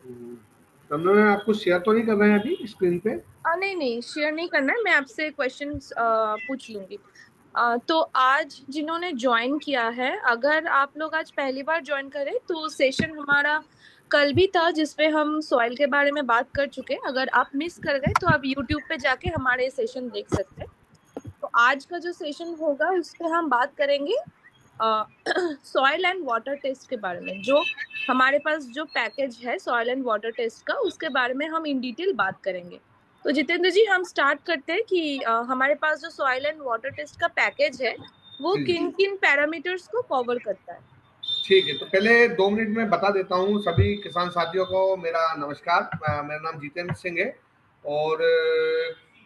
तन्मय, आपको शेयर तो नहीं कर रहे हैं अभी स्क्रीन पे? नहीं नहीं, शेयर नहीं करना है। मैं आपसे क्वेश्चंस पूछ लूंगी। तो आज जिन्होंने ज्वाइन किया है, अगर आप लोग आज पहली बार ज्वाइन करें तो सेशन हमारा कल भी था जिसपे हम सॉइल के बारे में बात कर चुके हैं। अगर आप मिस कर गए तो आप यूट्यूब पे जाके हमारे सेशन देख सकते हैं। तो आज का जो सेशन होगा उस पे हम बात करेंगे सॉइल एंड वाटर टेस्ट के बारे में। जो हमारे पास जो पैकेज है सॉइल एंड वाटर टेस्ट का, उसके बारे में हम इन डिटेल बात करेंगे। तो जितेंद्र जी, हम स्टार्ट करते हैं कि हमारे पास जो सॉइल एंड वाटर टेस्ट का पैकेज है वो जी जी। किन किन पैरामीटर्स को कवर करता है। ठीक है, तो पहले 2 मिनट में बता देता हूँ सभी किसान साथियों को मेरा नमस्कार। मेरा नाम जितेंद्र सिंह है और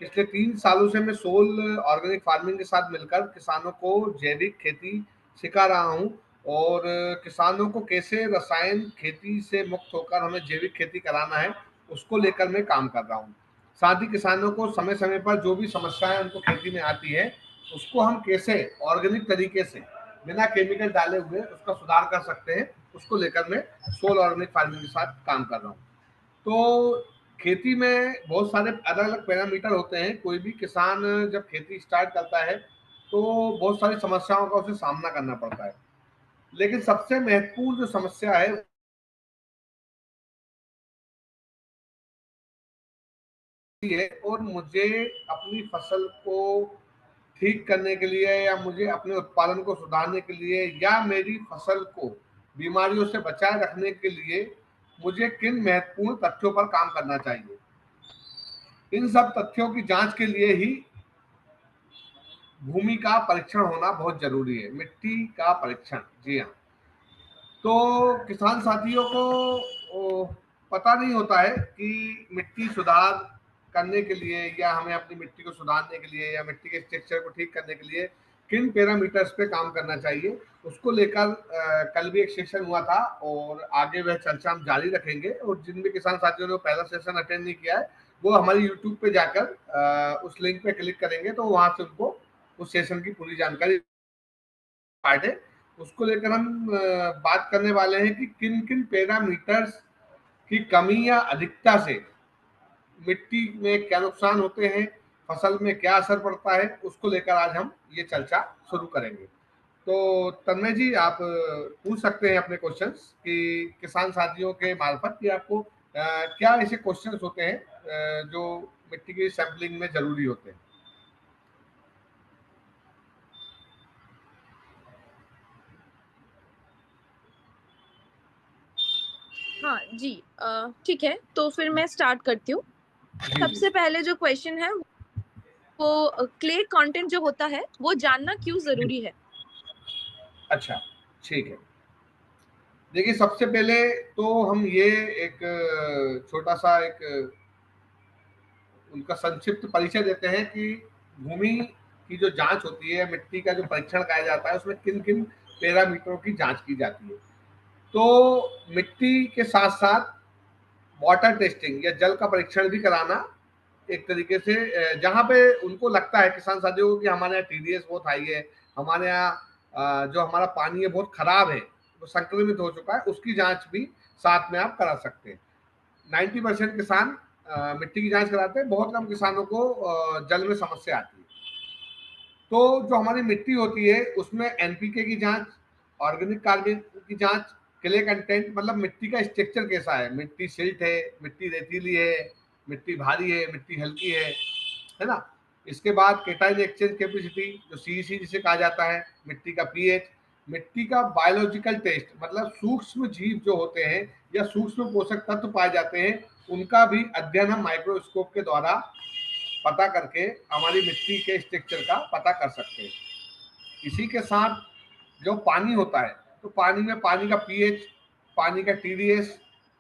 पिछले 3 सालों से मैं सोल ऑर्गेनिक फार्मिंग के साथ मिलकर किसानों को जैविक खेती सिखा रहा हूँ और किसानों को कैसे रसायन खेती से मुक्त होकर हमें जैविक खेती कराना है उसको लेकर मैं काम कर रहा हूँ। साथ ही किसानों को समय समय पर जो भी समस्याएं उनको खेती में आती है उसको हम कैसे ऑर्गेनिक तरीके से बिना केमिकल डाले हुए उसका सुधार कर सकते हैं, उसको लेकर मैं सोल ऑर्गेनिक फार्मिंग के साथ काम कर रहा हूँ। तो खेती में बहुत सारे अलग अलग पैरामीटर होते हैं। कोई भी किसान जब खेती स्टार्ट करता है तो बहुत सारी समस्याओं का उसे सामना करना पड़ता है, लेकिन सबसे महत्वपूर्ण जो समस्या है और मुझे अपनी फसल को ठीक करने के लिए या मुझे अपने उत्पादन को सुधारने के लिए या मेरी फसल को बीमारियों से बचाए रखने के लिए मुझे किन महत्वपूर्ण तथ्यों पर काम करना चाहिए। इन सब तथ्यों की जांच के लिए ही भूमि का परीक्षण होना बहुत जरूरी है, मिट्टी का परीक्षण। जी हाँ। तो किसान साथियों को पता नहीं होता है कि मिट्टी सुधार करने के लिए या हमें अपनी मिट्टी को सुधारने के लिए या मिट्टी के स्ट्रक्चर को ठीक करने के लिए किन पैरामीटर्स पे काम करना चाहिए। उसको लेकर कल भी एक सेशन हुआ था और आगे वह चर्चा हम जारी रखेंगे। और जिन भी किसान साथियों ने पहला सेशन अटेंड नहीं किया है वो हमारी यूट्यूब पे जाकर उस लिंक पे क्लिक करेंगे तो वहां से उनको उस सेशन की पूरी जानकारी पार्ट है। उसको लेकर हम बात करने वाले हैं कि किन किन पैरामीटर्स की कमी या अधिकता से मिट्टी में क्या नुकसान होते हैं, फसल में क्या असर पड़ता है, उसको लेकर आज हम ये चर्चा शुरू करेंगे। तो तन्मय जी, आप पूछ सकते हैं अपने क्वेश्चंस कि किसान साथियों के मार्फत कि आपको क्या ऐसे क्वेश्चंस होते हैं जो मिट्टी की सैंपलिंग में जरूरी होते हैं। हाँ जी, ठीक है, तो फिर मैं स्टार्ट करती हूँ। जी जी। सबसे पहले जो क्वेश्चन है वो क्ले कंटेंट जो होता है वो जानना क्यों जरूरी है। अच्छा, ठीक है। देखिए, सबसे पहले तो हम ये एक छोटा सा एक उनका संक्षिप्त परिचय देते हैं कि भूमि की जो जांच होती है, मिट्टी का जो परीक्षण कराया जाता है, उसमें किन किन पैरामीटरों की जांच की जाती है। तो मिट्टी के साथ साथ वाटर टेस्टिंग या जल का परीक्षण भी कराना एक तरीके से जहाँ पे उनको लगता है किसान साथियों को कि हमारे यहाँ टीडीएस बहुत हाई है, हमारे यहाँ जो हमारा पानी है बहुत खराब है, वो संक्रमित हो चुका है, उसकी जांच भी साथ में आप करा सकते हैं। 90% किसान मिट्टी की जांच कराते हैं, बहुत कम किसानों को जल में समस्या आती है। तो जो हमारी मिट्टी होती है उसमें एनपीके की जांच, ऑर्गेनिक कार्बन की जांच, क्ले कंटेंट मतलब मिट्टी का स्ट्रक्चर कैसा है, मिट्टी सिल्ट है, मिट्टी रेतीली है, मिट्टी भारी है, मिट्टी हल्की है ना। इसके बाद केटाइन एक्सचेंज कैपेसिटी जो सीईसी जिसे कहा जाता है, मिट्टी का पीएच, मिट्टी का बायोलॉजिकल टेस्ट मतलब सूक्ष्म जीव जो होते हैं या सूक्ष्म पोषक तत्व पाए जाते हैं, उनका भी अध्ययन हम माइक्रोस्कोप के द्वारा पता करके हमारी मिट्टी के स्ट्रक्चर का पता कर सकते हैं। इसी के साथ जो पानी होता है, तो पानी में पानी का पीएच, पानी का टीडीएस,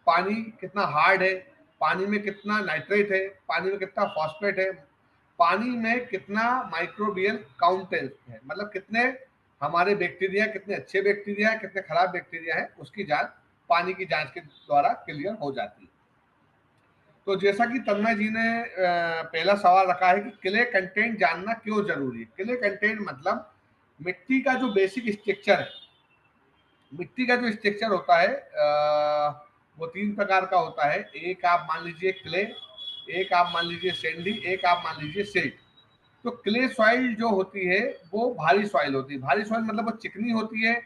पानी कितना हार्ड है, पानी में कितना नाइट्रेट है, पानी में कितना फॉस्फेट है, पानी में कितना माइक्रोबियल काउंटेंस है, मतलब कितने हमारे बैक्टीरिया, कितने अच्छे बैक्टीरिया है, कितने खराब बैक्टीरिया है, उसकी जांच पानी की जांच के द्वारा क्लियर हो जाती है। तो जैसा कि तन्मय जी ने पहला सवाल रखा है कि क्ले कंटेंट जानना क्यों जरूरी है। क्ले कंटेंट मतलब मिट्टी का जो बेसिक स्ट्रक्चर है, मिट्टी का जो स्ट्रक्चर होता है वो 3 प्रकार का होता है। एक आप मान लीजिए क्ले, एक आप मान लीजिए सैंडी, एक आप मान लीजिए सिल्ट। तो क्ले सॉइल जो होती है वो भारी सॉइल होती है। भारी सॉइल मतलब वो चिकनी होती है,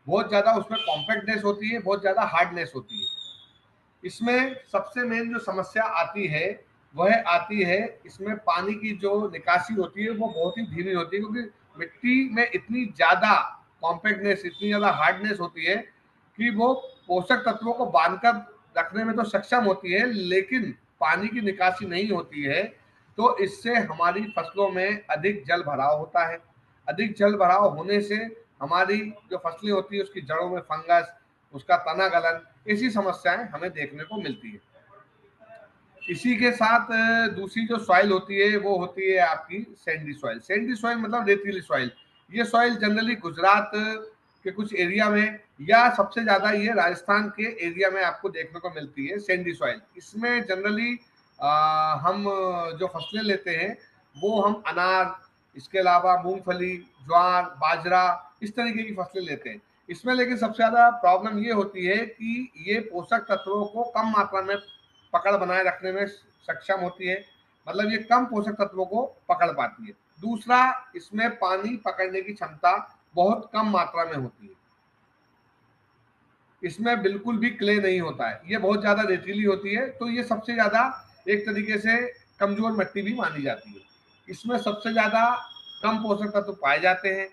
बहुत ज्यादा उसमें कॉम्पैक्टनेस होती है, बहुत ज्यादा हार्डनेस होती है। इसमें सबसे मेन जो समस्या आती है वह आती है, इसमें पानी की जो निकासी होती है वो बहुत ही धीमी होती है, क्योंकि मिट्टी में इतनी ज्यादा कॉम्पैक्टनेस, इतनी ज्यादा हार्डनेस होती है कि वो पोषक तत्वों को बांधकर रखने में तो सक्षम होती है, लेकिन पानी की निकासी नहीं होती है। तो इससे हमारी फसलों में अधिक जल भराव होता है। अधिक जल भराव होने से हमारी जो फसलें होती है उसकी जड़ों में फंगस, उसका तना गलन, ऐसी समस्याएं हमें देखने को मिलती है। इसी के साथ दूसरी जो सॉइल होती है वो होती है आपकी सैंडी सॉइल। सैंडी सॉइल मतलब रेतीली सॉइल। ये सॉइल जनरली गुजरात के कुछ एरिया में, या सबसे ज्यादा ये राजस्थान के एरिया में आपको देखने को मिलती है सैंडी सॉइल। इसमें जनरली हम जो फसलें लेते हैं वो हम अनार, इसके अलावा मूंगफली, ज्वार, बाजरा, इस तरीके की फसलें लेते हैं। इसमें लेकिन सबसे ज्यादा प्रॉब्लम ये होती है कि ये पोषक तत्वों को कम मात्रा में पकड़ बनाए रखने में सक्षम होती है, मतलब ये कम पोषक तत्वों को पकड़ पाती है। दूसरा, इसमें पानी पकड़ने की क्षमता बहुत कम मात्रा में होती है। इसमें बिल्कुल भी क्ले नहीं होता है, ये बहुत ज्यादा रेतीली होती है। तो ये सबसे ज्यादा एक तरीके से कमजोर मिट्टी भी मानी जाती है। इसमें सबसे ज्यादा कम पोषक तत्व पाए जाते हैं।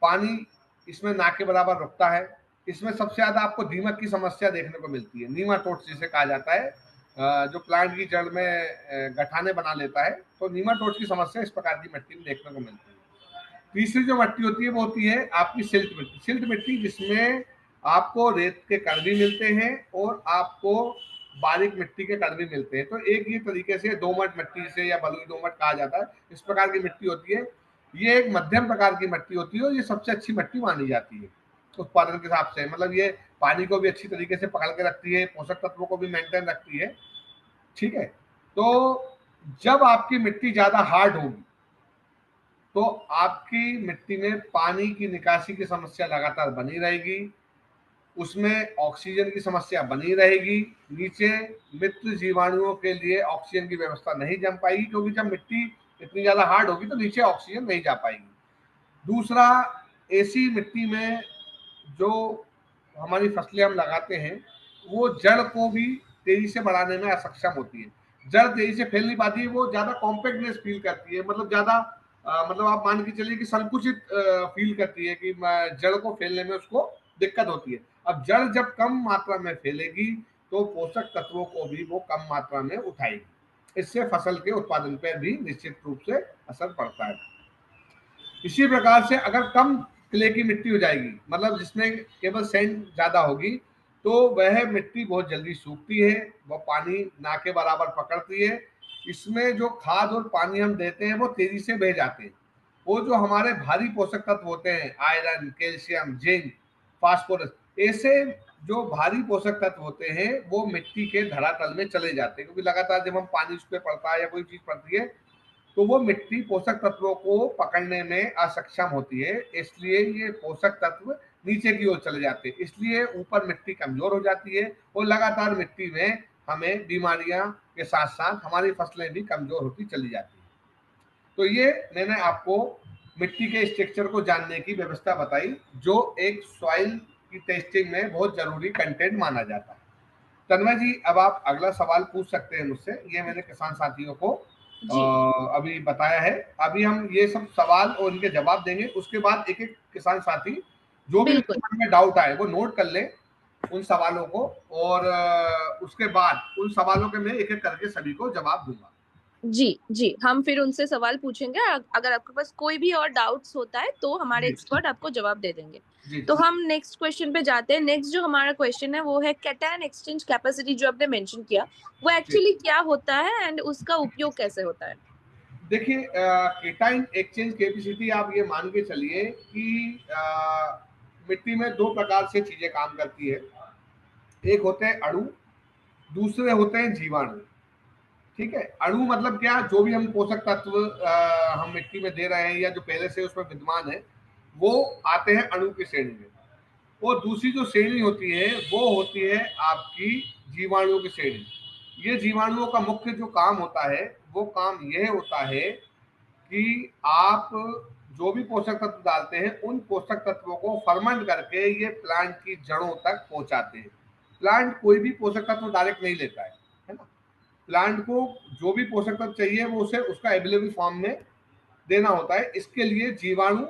पानी इसमें ना के बराबर रुकता है। इसमें सबसे ज्यादा आपको दीमक की समस्या देखने को मिलती है, नीमाटोड जिसे कहा जाता है, जो प्लांट की जड़ में गठाने बना लेता है। तो नीमाटोड की समस्या इस प्रकार की मिट्टी में देखने को मिलती है। तीसरी जो मिट्टी होती है वो होती है आपकी सिल्ट मिट्टी। सिल्ट मिट्टी जिसमें आपको रेत के कण भी मिलते हैं और आपको बारीक मिट्टी के कण भी मिलते हैं। तो एक ये तरीके से दोमट मिट्टी से या बलुई दोमट कहा जाता है, इस प्रकार की मिट्टी होती है। ये एक मध्यम प्रकार की मिट्टी होती है और ये सबसे अच्छी मिट्टी मानी जाती है उत्पादन के हिसाब से। मतलब ये पानी को भी अच्छी तरीके से पकड़ के रखती है, पोषक तत्वों को भी मेंटेन रखती है। ठीक है। तो जब आपकी मिट्टी ज्यादा हार्ड होगी तो आपकी मिट्टी में पानी की निकासी की समस्या लगातार बनी रहेगी, उसमें ऑक्सीजन की समस्या बनी रहेगी। नीचे मित्र जीवाणुओं के लिए ऑक्सीजन की व्यवस्था नहीं जम पाएगी, क्योंकि जब मिट्टी इतनी ज्यादा हार्ड होगी तो नीचे ऑक्सीजन नहीं जा पाएगी। दूसरा, ऐसी मिट्टी में जो हमारी फसलें हम लगाते हैं वो जड़ को भी तेजी से बढ़ाने में असक्षम होती है। जड़ तेजी से फैल नहीं पाती है, वो ज्यादा कॉम्पैक्टनेस फील करती है, मतलब ज्यादा मतलब आप मान के चलिए कि संकुचित फील करती है कि जड़ को फैलने में उसको दिक्कत होती है। अब जड़ जब कम मात्रा में फैलेगी तो पोषक तत्वों को भी वो कम मात्रा में उठाएगी। इससे फसल के उत्पादन पर भी निश्चित रूप से असर पड़ता है। इसी प्रकार से अगर कम क्ले की मिट्टी हो जाएगी, मतलब जिसमें केवल सैंड ज्यादा होगी, तो वह मिट्टी बहुत जल्दी सूखती है, वह पानी ना के बराबर पकड़ती है। इसमें जो खाद और पानी हम देते हैं वो तेजी से बह जाते हैं। वो जो हमारे भारी पोषक तत्व होते हैं, आयरन, कैल्शियम, जिंक, फास्फोरस, ऐसे जो भारी पोषक तत्व होते हैं वो मिट्टी के धरातल में चले जाते हैं, क्योंकि लगातार जब हम पानी उस पर पड़ता है या कोई चीज पड़ती है तो वो मिट्टी पोषक तत्वों को पकड़ने में असक्षम होती है। इसलिए ये पोषक तत्व नीचे की ओर चले जाते हैं, इसलिए ऊपर मिट्टी कमजोर हो जाती है और लगातार मिट्टी में हमें बीमारियां के साथ साथ हमारी फसलें भी कमजोर होती चली जाती हैं। तो ये मैंने आपको मिट्टी के स्ट्रक्चर को जानने की व्यवस्था बताई, जो एक सॉइल की टेस्टिंग में बहुत जरूरी कंटेंट माना जाता है। तन्मय जी, अब आप अगला सवाल पूछ सकते हैं मुझसे। ये मैंने किसान साथियों को जी अभी बताया है। अभी हम ये सब सवाल और इनके जवाब देंगे, उसके बाद एक एक किसान साथी जो भी बिल्कुल। उनके मन में डाउट आए वो नोट कर ले उन सवालों को, और उसके बाद उन सवालों के मैं एक एक करके सभी को जवाब दूंगा। जी जी, हम फिर उनसे सवाल पूछेंगे। अगर आपके पास कोई भी और डाउट्स होता है तो हमारे जी एक्सपर्ट आपको जवाब दे देंगे। जी तो जी हम नेक्स्ट क्वेश्चन पे जाते हैं। नेक्स्ट जो हमारा क्वेश्चन है वो है कैटायन एक्सचेंज कैपेसिटी, जो आपने मेंशन किया वो जी। एक्चुअली क्या होता है एंड उसका उपयोग कैसे होता है? देखिए, केटाइन एक्सचेंज कैपेसिटी आप ये मान के चलिए कि मिट्टी में दो प्रकार से चीजें काम करती है। एक होते हैं अणु, दूसरे होते हैं जीवाणु। ठीक है। अणु मतलब क्या, जो भी हम पोषक तत्व हम मिट्टी में दे रहे हैं या जो पहले से उसमें विद्यमान है वो आते हैं अणु की श्रेणी में। और दूसरी जो श्रेणी होती है वो होती है आपकी जीवाणुओं की श्रेणी। ये जीवाणुओं का मुख्य जो काम होता है वो काम यह होता है कि आप जो भी पोषक तत्व डालते हैं उन पोषक तत्वों को फर्मेंट करके ये प्लांट की जड़ों तक पहुंचाते हैं। प्लांट कोई भी पोषक तत्व डायरेक्ट नहीं लेता है ना। प्लांट को जो भी पोषक तत्व चाहिए वो उसे उसका अवेलेबल फॉर्म में देना होता है। इसके लिए जीवाणु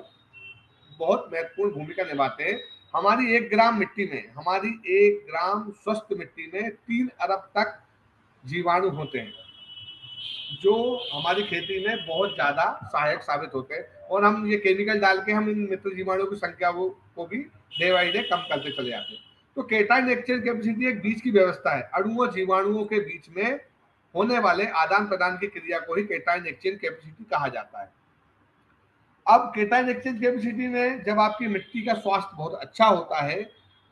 बहुत महत्वपूर्ण भूमिका निभाते हैं। हमारी 1 ग्राम मिट्टी में, हमारी 1 ग्राम स्वस्थ मिट्टी में 3 अरब तक जीवाणु होते हैं, जो हमारी खेती में बहुत ज्यादा सहायक साबित होते हैं। और हम ये केमिकल डाल के हम इन मित्र जीवाणुओं की संख्या को भी डे बाई डे कम करते चले जाते हैं। तो केटाइन एक्सचेंज कैपेसिटी एक बीच की व्यवस्था है। अणुओं जीवाणुओं के बीच में होने वाले आदान प्रदान की क्रिया को ही केटाइन एक्सचेंज कैपेसिटी कहा जाता है। अब केटाइन एक्सचेंज कैपेसिटी में जब आपकी मिट्टी का स्वास्थ्य बहुत अच्छा होता है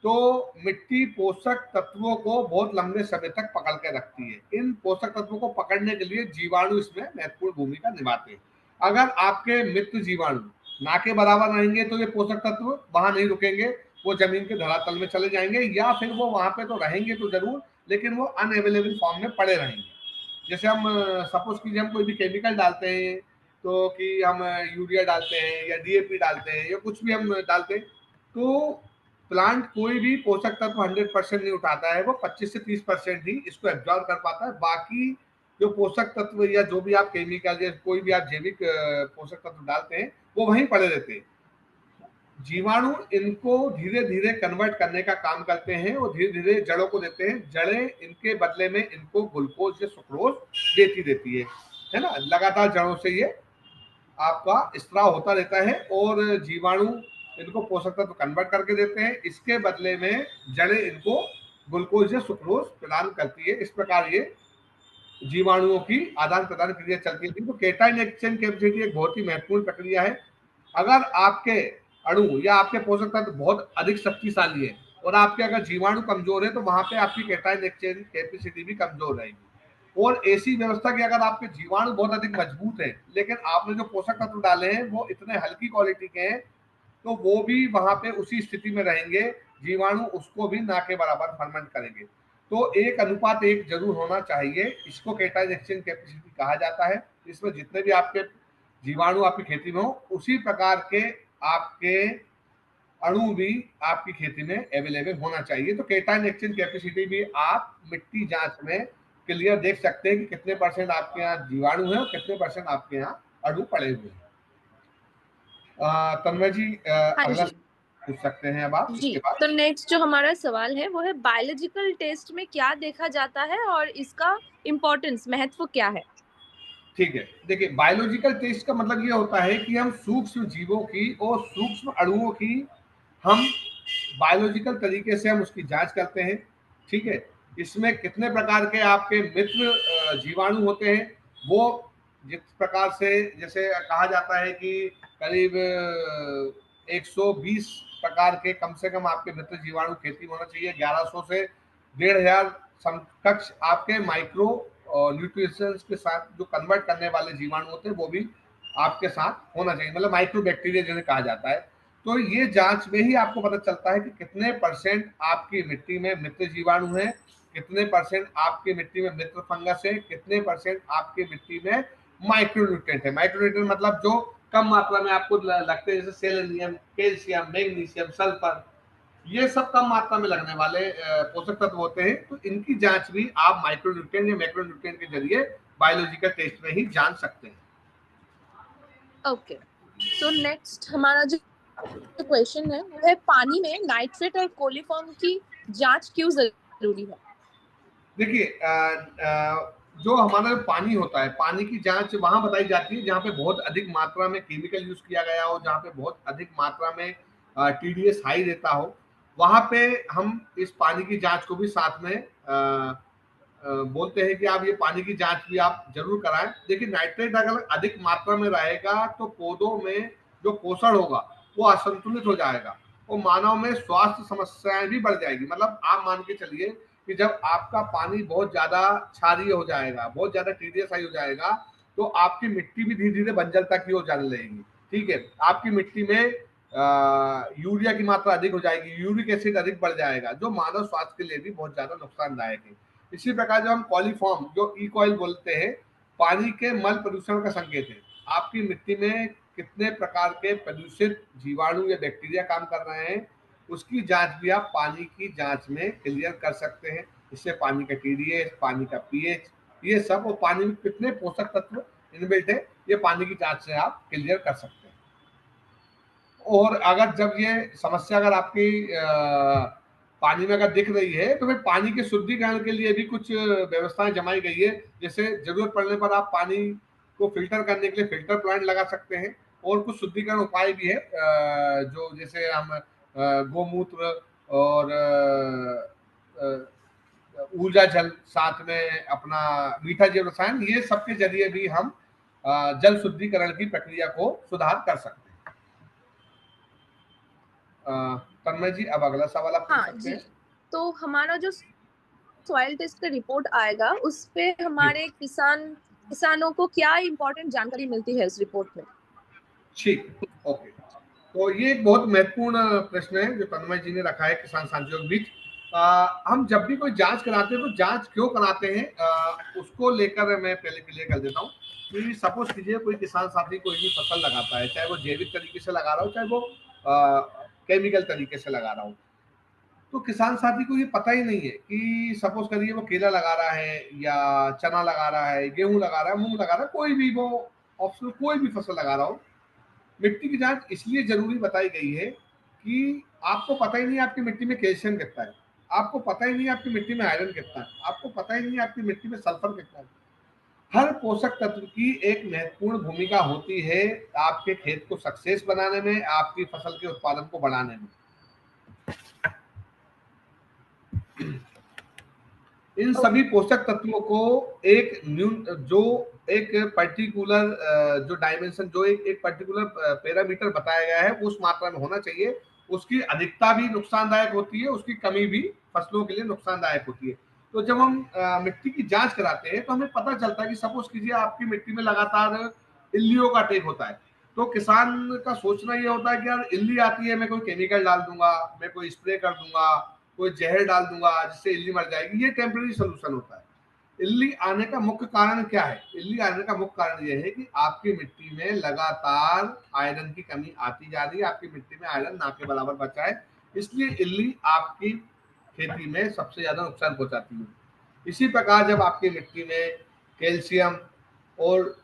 तो मिट्टी पोषक तत्वों को बहुत लंबे समय तक पकड़ के रखती है। इन पोषक तत्वों को पकड़ने के लिए जीवाणु इसमें महत्वपूर्ण भूमिका निभाते हैं। अगर आपके मित्र जीवाणु ना के बराबर रहेंगे तो ये पोषक तत्व वहां नहीं रुकेंगे, वो जमीन के धरातल में चले जाएंगे, या फिर वो वहां पे तो रहेंगे तो जरूर, लेकिन वो अनअवेलेबल फॉर्म में पड़े रहेंगे। जैसे हम सपोज कीजिए हम कोई भी केमिकल डालते हैं, तो कि हम यूरिया डालते हैं या डीएपी डालते हैं या कुछ भी हम डालते हैं, तो प्लांट कोई भी पोषक तत्व 100% नहीं उठाता है, वो 25 से 30% ही इसको एब्जॉर्ब कर पाता है। बाकी जो पोषक तत्व या जो भी आप केमिकल या कोई भी आप जैविक पोषक तत्व डालते हैं वो वहीं पड़े रहते हैं। जीवाणु इनको धीरे धीरे कन्वर्ट करने का काम करते हैं और धीरे धीरे जड़ों को देते हैं। जड़ें इनके बदले में इनको ग्लूकोज या सुक्रोज देती रहती है ना। लगातार जड़ों से ये आपका स्त्राव होता रहता है और जीवाणु इनको पोषक तत्व कन्वर्ट करके देते हैं। इसके बदले में जड़ें इनको ग्लूकोज या सुक्रोज प्रदान करती है। इस प्रकार ये जीवाणुओं की आदान प्रदान क्रिया चलती है। तो केटाइन एक्सचेंज कैपेसिटी एक बहुत ही महत्वपूर्ण प्रक्रिया है। अगर आपके अणु या आपके पोषक तत्व बहुत अधिक शक्तिशाली है और आपके अगर जीवाणु कमजोर है तो वहां पे आपकी केटाइन एक्सचेंज कैपेसिटी भी कमजोर रहेगी। और ऐसी व्यवस्था की अगर आपके जीवाणु बहुत अधिक मजबूत है लेकिन आपने जो पोषक तत्व डाले हैं वो इतने हल्की क्वालिटी के हैं तो वो भी वहां पे उसी स्थिति में रहेंगे, जीवाणु उसको भी ना के बराबर फर्मेंट करेंगे। तो 1:1 जरूर होना चाहिए। इसको केटाइन एक्सचेंज कैपेसिटी कहा जाता है। इसमें जितने भी आपके जीवाणु आपकी खेती में हो उसी प्रकार के आपके अणु भी आपकी खेती में अवेलेबल होना चाहिए। तो केटाइन एक्सचेंज कैपेसिटी भी आप मिट्टी जांच में क्लियर देख सकते हैं कि कितने परसेंट आपके यहाँ जीवाणु है और कितने परसेंट आपके यहाँ अणु पड़े हुए हैं। तन्मय जी हाँ अगला जी पूछ सकते हैं अब आप जी। इसके बाद। तो नेक्स्ट जो हमारा सवाल है वो है बायोलॉजिकल टेस्ट में क्या देखा जाता है और इसका इम्पोर्टेंस महत्व क्या है। ठीक है, देखिए बायोलॉजिकल टेस्ट का मतलब ये होता है कि हम सूक्ष्म जीवों की और सूक्ष्म अणुओं की हम बायोलॉजिकल तरीके से हम उसकी जांच करते हैं। ठीक है, इसमें कितने प्रकार के आपके मित्र जीवाणु होते हैं, वो जिस प्रकार से जैसे कहा जाता है कि करीब 120 प्रकार के कम से कम आपके मित्र जीवाणु खेती में होना चाहिए। 1100 से 1500 समकक्ष आपके माइक्रो न्यूट्रिशंस के साथ जो कन्वर्ट करने वाले जीवाणु होते हैं वो भी आपके साथ होना चाहिए, मतलब माइक्रो बैक्टीरिया जिन्हें कहा जाता है। तो ये जांच में ही आपको पता चलता है कि कितने परसेंट आपकी मिट्टी में मित्र जीवाणु है, कितने परसेंट आपकी मिट्टी में मित्र फंगस है, कितने परसेंट आपकी मिट्टी में माइक्रोन्यूट्रिएंट है। माइक्रोन्यूट्रिएंट मतलब जो कम मात्रा में आपको लगते हैं, जैसे सेलेनियम, कैल्शियम, मैग्नीशियम, सल्फर, ये सब कम मात्रा में लगने वाले पोषक तत्व होते हैं। तो इनकी जांच भी आप माइक्रोन्यूट्रिएंट या मैक्रोन्यूट्रिएंट के जरिए बायोलॉजिकल टेस्ट में ही जान सकते हैं। ओके, सो नेक्स्ट हमारा जो क्वेश्चन है वो है पानी में नाइट्रेट और कोलिफॉर्म की जांच क्यों जरूरी है। देखिए जो हमारा पानी होता है, पानी की जांच वहां बताई जाती है जहाँ पे बहुत अधिक मात्रा में केमिकल यूज किया गया हो, जहाँ पे बहुत अधिक मात्रा में टीडीएस हाई रहता हो, वहां पे हम इस पानी की जांच को भी साथ में बोलते हैं कि आप ये पानी की जांच भी आप जरूर कराएं। देखिए नाइट्रेट अगर अधिक मात्रा में रहेगा तो पौधों में जो पोषण होगा वो असंतुलित हो जाएगा और मानव में स्वास्थ्य समस्याएं भी बढ़ जाएगी। मतलब आप मान के चलिए कि जब आपका पानी बहुत ज्यादा क्षारीय हो जाएगा, बहुत ज्यादा टीडीएस हाई हो जाएगा, तो आपकी मिट्टी भी धीरे धीरे बंजरता की ओर जाने लगेगी। ठीक है, आपकी मिट्टी में यूरिया की मात्रा अधिक हो जाएगी, यूरिक एसिड अधिक बढ़ जाएगा, जो मानव स्वास्थ्य के लिए भी बहुत ज्यादा नुकसानदायक है। इसी प्रकार जब हम कॉलीफॉर्म, जो ई कॉइल बोलते हैं, पानी के मल प्रदूषण का संकेत है। आपकी मिट्टी में कितने प्रकार के प्रदूषित जीवाणु या बैक्टीरिया काम कर रहे हैं, उसकी जांच भी आप पानी की जांच में क्लियर कर सकते हैं। इससे पानी का टीडीएस, पानी का पीएच, ये सब, और पानी में कितने पोषक तत्व इनबिल्ट है, ये पानी की जांच से आप क्लियर कर सकते हैं। और अगर जब ये समस्या अगर आपकी पानी में अगर दिख रही है, तो फिर पानी के शुद्धिकरण के लिए भी कुछ व्यवस्थाएं जमाई गई है। जैसे जरूरत पड़ने पर आप पानी को फिल्टर करने के लिए फिल्टर प्लांट लगा सकते हैं, और कुछ शुद्धिकरण उपाय भी है, जो जैसे हम गोमूत्र और ऊर्जा जल, साथ में अपना मीठा जैव रसायन, ये सबके जरिए भी हम जल शुद्धिकरण की प्रक्रिया को सुधार कर सकते हैं। तन्मय जी, अब अगला सवाल आप पूछ हाँ सकते जी, हैं। तो हमारा जो सॉइल टेस्ट का रिपोर्ट आएगा उस पे जी, हमारे किसानों को क्या इम्पोर्टेंट जानकारी मिलती है इस रिपोर्ट में? ठीक, ओके। तो ये एक बहुत महत्वपूर्ण प्रश्न है जो तन्मय जी ने रखा है किसान साथियों के बीच। हम जब भी कोई जांच कराते हैं तो जांच क्यों कराते हैं, उसको लेकर मैं पहले क्लियर कर देता हूँ कि सपोज कीजिए कोई किसान साथी कोई भी फसल लगाता है, चाहे वो जैविक तरीके से लगा रहा हो, चाहे वो केमिकल तरीके से लगा रहा हो। तो किसान साथी को ये पता ही नहीं है कि सपोज करिए वो केला लगा रहा है, या चना लगा रहा है, गेहूं लगा रहा है, मूंग लगा रहा है, कोई भी वो ऑप्शनल कोई भी फसल लगा रहा हो। मिट्टी की जांच इसलिए जरूरी बताई गई है कि आपको पता ही नहीं आपकी मिट्टी में कैल्शियम कितना है, आपको पता ही नहीं आपकी मिट्टी में आयरन कितना है, आपको पता ही नहीं आपकी मिट्टी में सल्फर कितना है। हर पोषक तत्व की एक महत्वपूर्ण भूमिका होती है आपके खेत को सक्सेस बनाने में, आपकी फसल के उत्पादन को बढ़ाने में। इन सभी पोषक तत्वों को एक न्यून जो एक पर्टिकुलर जो डायमेंशन, जो एक पर्टिकुलर पैरामीटर बताया गया है, उस मात्रा में होना चाहिए। उसकी अधिकता भी नुकसानदायक होती है, उसकी कमी भी फसलों के लिए नुकसानदायक होती है। तो जब हम मिट्टी की जांच कराते हैं तो हमें पता चलता है कि सपोज कीजिए आपकी मिट्टी में लगातार इल्लियों का अटैक होता है, तो किसान का सोचना ये होता है कि यार इल्ली आती है, मैं कोई केमिकल डाल दूंगा, मैं कोई स्प्रे कर दूंगा, कोई जहर डाल दूंगा जिससे इल्ली मर जाएगी। ये टेम्पररी सोल्यूशन होता है। इल्ली आने का मुख्य कारण क्या है? इल्ली आने का मुख्य कारण यह है कि आपकी मिट्टी में लगातार आयरन की कमी आती जा रही है, आपकी मिट्टी में आयरन ना के बराबर बचा है, इसलिए इल्ली आपकी खेती में सबसे ज्यादा नुकसान पहुंचाती है। इसी प्रकार जब आपकी मिट्टी में कैल्शियम और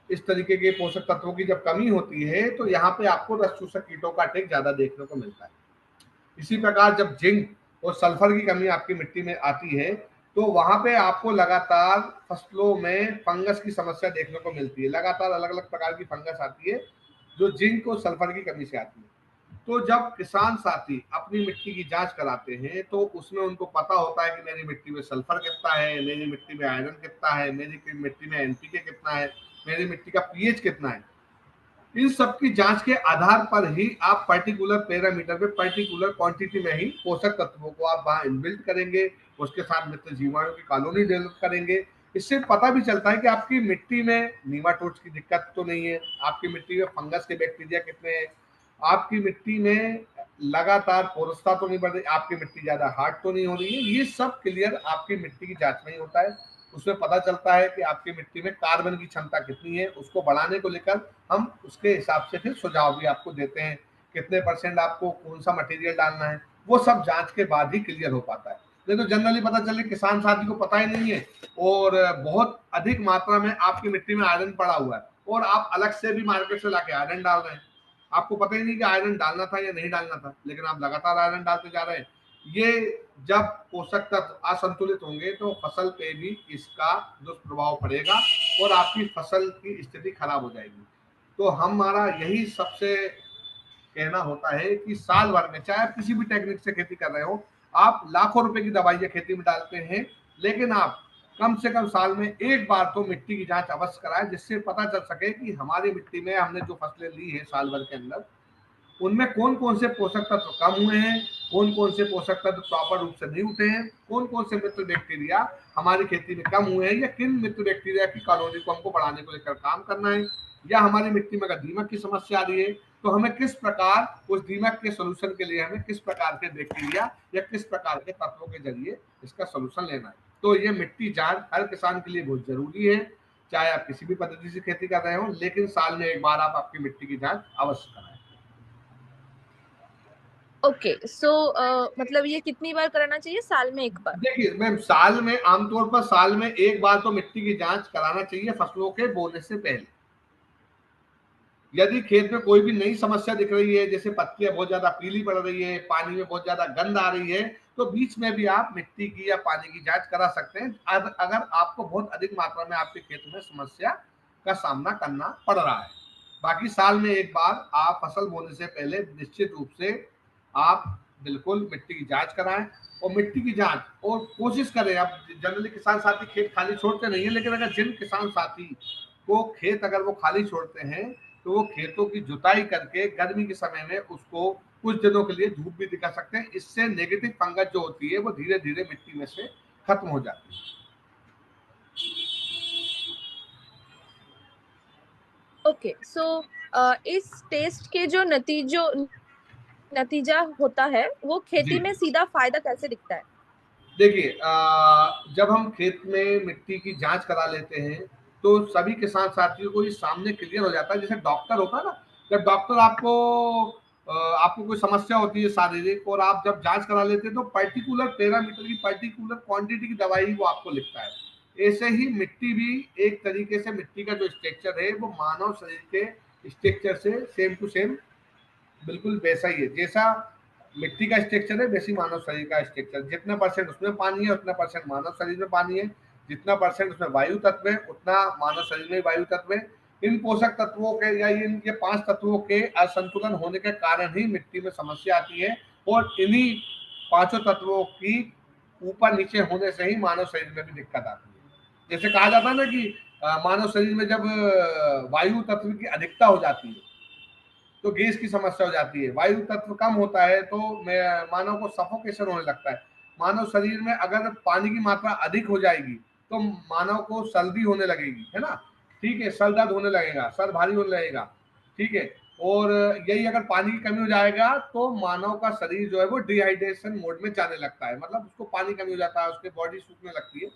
इस तरीके के पोषक तत्वों की जब कमी होती है, तो यहाँ पे आपको रस चूसक कीटों का अटैक ज्यादा देखने को मिलता है। इसी प्रकार जब जिंक और सल्फर की कमी आपकी मिट्टी में आती है, तो वहां पे आपको लगातार फसलों में फंगस की समस्या देखने को मिलती है। लगातार अलग अलग प्रकार की फंगस आती है जो जिंक और सल्फर की कमी से आती है। तो जब किसान साथी अपनी मिट्टी की जांच कराते हैं तो उसमें उनको पता होता है कि मेरी मिट्टी में सल्फर कितना है, मेरी मिट्टी में आयरन कितना है, मेरी मिट्टी में एनपीके कितना है, मेरी मिट्टी का पीएच कितना है। इन सब की जांच के आधार पर ही आप पर्टिकुलर पैरामीटर में पर्टिकुलर क्वांटिटी में ही पोषक तत्वों को आप वहां इनबिल्ट करेंगे, उसके साथ मित्र जीवाणु की कॉलोनी डेवलप करेंगे। इससे पता भी चलता है कि आपकी मिट्टी में नीमाटोड्स की दिक्कत तो नहीं है, आपकी मिट्टी में फंगस के बैक्टीरिया कितने हैं, आपकी मिट्टी में लगातार पोरसता तो नहीं बढ़ रही, आपकी मिट्टी ज्यादा हार्ड तो नहीं हो रही है। ये सब क्लियर आपकी मिट्टी की जांच में ही होता है। उसमें पता चलता है कि आपकी मिट्टी में कार्बन की क्षमता कितनी है, उसको बढ़ाने को लेकर हम उसके हिसाब से फिर सुझाव भी आपको देते हैं, कितने परसेंट आपको कौन सा मटेरियल डालना है, वो सब जांच के बाद ही क्लियर हो पाता है। नहीं तो जनरली पता चले किसान साथी को पता ही नहीं है और बहुत अधिक मात्रा में आपकी मिट्टी में आयरन पड़ा हुआ है और आप अलग से भी मार्केट से लाके आयरन डाल रहे हैं, आपको पता ही नहीं कि आयरन डालना था या नहीं डालना था, लेकिन आप लगातार आयरन डालते जा रहे हैं। ये जब पोषक तत्व असंतुलित होंगे तो फसल पे भी इसका दुष्प्रभाव पड़ेगा और आपकी फसल की स्थिति खराब हो जाएगी। तो हमारा यही सबसे कहना होता है कि साल भर में चाहे आप किसी भी टेक्निक से खेती कर रहे हो, आप लाखों रुपए की दवाइयां खेती में डालते हैं, लेकिन आप कम से कम साल में एक बार तो मिट्टी की जांच अवश्य कराएं, जिससे पता चल सके कि हमारी मिट्टी में हमने जो फसलें ली है साल भर के अंदर, उनमें कौन कौन से पोषक तत्व कम हुए हैं, कौन कौन से पोषक तत्व प्रॉपर रूप से नहीं उठे हैं, कौन कौन से मित्र बैक्टीरिया हमारी खेती में कम हुए हैं, या किन मित्र बैक्टीरिया की कॉलोनी को हमको बढ़ाने को लेकर काम करना है। या हमारी मिट्टी में अगर दीमक की समस्या आ रही है तो हमें किस प्रकार उस दीमक के सोल्यूशन के लिए हमें किस प्रकार के बैक्टीरिया या किस प्रकार के तत्वों के जरिए इसका सोल्यूशन लेना है। तो ये मिट्टी जांच हर किसान के लिए बहुत जरूरी है, चाहे आप किसी भी पद्धति से खेती कर रहे हो, लेकिन साल में एक बार आप आपकी मिट्टी की जांच अवश्य कराएं। ओके, सो मतलब ये कितनी बार कराना चाहिए? साल में एक बार? देखिए मैम, साल में आमतौर पर साल में एक बार तो मिट्टी की जांच कराना चाहिए फसलों के बोने से पहले। यदि खेत में कोई भी नई समस्या दिख रही है, जैसे पत्तियां बहुत ज्यादा पीली पड़ रही है, पानी में बहुत ज्यादा गंध आ रही है, तो बीच में भी आप मिट्टी की या पानी की जांच करा सकते हैं अगर आपको बहुत अधिक मात्रा में आपके खेत में समस्या का सामना करना पड़ रहा है। बाकी साल में एक बार आप फसल बोने से पहले निश्चित रूप से आप बिल्कुल मिट्टी की जांच कराएं। और मिट्टी की जांच और कोशिश करें, आप जनरली किसान साथी खेत खाली छोड़ते नहीं है, लेकिन अगर जिन किसान साथी को खेत अगर वो खाली छोड़ते हैं तो वो खेतों की जुताई करके गर्मी के समय में उसको कुछ दिनों के लिए धूप भी दिखा सकते हैं। इससे नेगेटिव फंगस जो होती है वो धीरे धीरे मिट्टी में से खत्म हो जाती है। ओके, सो इस टेस्ट के जो नतीजा होता है वो खेती जी में सीधा फायदा कैसे दिखता है? देखिए, जब हम खेत में मिट्टी की जांच करा लेते हैं तो सभी किसान साथियों को ये सामने क्लियर हो जाता है। जैसे डॉक्टर होता है ना, जब डॉक्टर आपको कोई समस्या होती है शारीरिक और आप जब जांच करा लेते हैं तो पर्टिकुलर पैरामीटर की पर्टिकुलर क्वांटिटी की दवाई वो आपको लिखता है। ऐसे ही मिट्टी भी एक तरीके से मिट्टी का जो स्ट्रक्चर है वो मानव शरीर के स्ट्रक्चर से सेम टू सेम बिल्कुल वैसा ही है। जैसा मिट्टी का स्ट्रक्चर है वैसी मानव शरीर का स्ट्रक्चर, जितना परसेंट उसमें पानी है उतना परसेंट मानव शरीर में पानी है, जितना परसेंट उसमें वायु तत्व है उतना मानव शरीर में वायु तत्व है। इन पोषक तत्वों के या इन ये 5 तत्वों के असंतुलन होने के कारण ही मिट्टी में समस्या आती है। और इन्हीं पांचों तत्वों की ऊपर नीचे होने से ही मानव शरीर में भी दिक्कत आती है। जैसे कहा जाता है ना कि मानव शरीर में जब वायु तत्व की अधिकता हो जाती है तो गैस की समस्या हो जाती है, वायु तत्व कम होता है तो मानव को सफोकेशन होने लगता है। मानव शरीर में अगर पानी की मात्रा अधिक हो जाएगी तो मानव को सर्दी होने लगेगी, है ना, ठीक है, सर दर्द होने लगेगा, सर भारी होने लगेगा, ठीक है। और यही अगर पानी की कमी हो जाएगा तो मानव का शरीर जो है वो डिहाइड्रेशन मोड में जाने लगता है, मतलब उसको पानी कमी हो जाता है, उसकी बॉडी सूखने लगती है।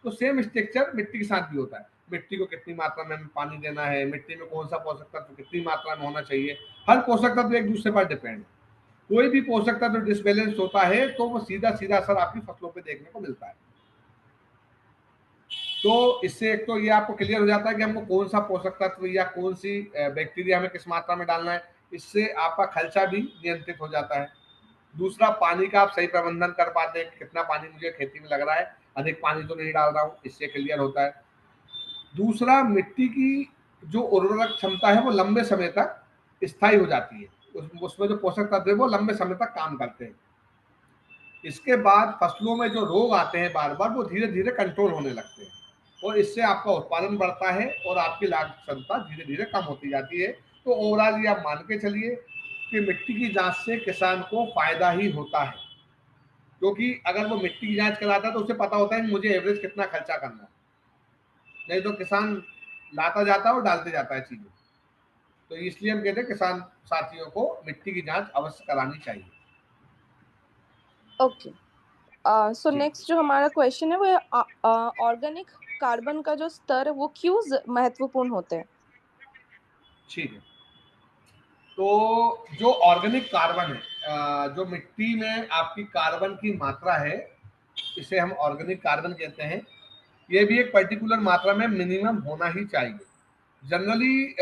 तो सेम स्ट्रक्चर मिट्टी के साथ भी होता है। मिट्टी को कितनी मात्रा में हमें पानी देना है, मिट्टी में कौन सा पोषक तत्व कितनी मात्रा में होना चाहिए, हर पोषक तत्व एक दूसरे पर डिपेंड है। कोई भी पोषक तत्व डिसबैलेंस होता है तो वो सीधा सीधा असर आपकी फसलों पे देखने को मिलता है। तो इससे एक तो ये आपको क्लियर हो जाता है कि हमको कौन सा पोषक तत्व या कौन सी बैक्टीरिया हमें किस मात्रा में डालना है। इससे आपका खर्चा भी नियंत्रित हो जाता है। दूसरा, पानी का आप सही प्रबंधन कर पाते हैं, कितना पानी मुझे खेती में लग रहा है, अधिक पानी तो नहीं डाल रहा हूँ, इससे क्लियर होता है। दूसरा, मिट्टी की जो उर्वरक क्षमता है वो लंबे समय तक स्थायी हो जाती है, उसमें जो पोषक तत्व है वो लंबे समय तक काम करते हैं। इसके बाद फसलों में जो रोग आते हैं बार बार वो धीरे धीरे कंट्रोल होने लगते हैं और इससे आपका उत्पादन बढ़ता है और आपकी लागत क्षमता धीरे धीरे कम होती जाती है। तो ओवरऑल ये आप मान के चलिए कि मिट्टी की जांच से किसान को फायदा ही होता है, क्योंकि अगर वो मिट्टी की जांच कराता है तो उसे पता होता है कि मुझे एवरेज कितना खर्चा करना है। नहीं तो किसान लाता जाता है और डालते जाता है चीजें। तो इसलिए हम कहते हैं किसान साथियों को मिट्टी की जांच अवश्य करानी चाहिए। ओके, सो जी नेक्स्ट जो हमारा क्वेश्चन है वो ऑर्गेनिक कार्बन का जो स्तर है वो क्यों महत्वपूर्ण होते हैं? ठीक है। तो जो ऑर्गेनिक कार्बन है, जो मिट्टी में आपकी कार्बन की मात्रा है, इसे हम ऑर्गेनिक कार्बन कहते हैं। ये भी एक पर्टिकुलर मात्रा में मिनिमम होना ही चाहिए। जनरली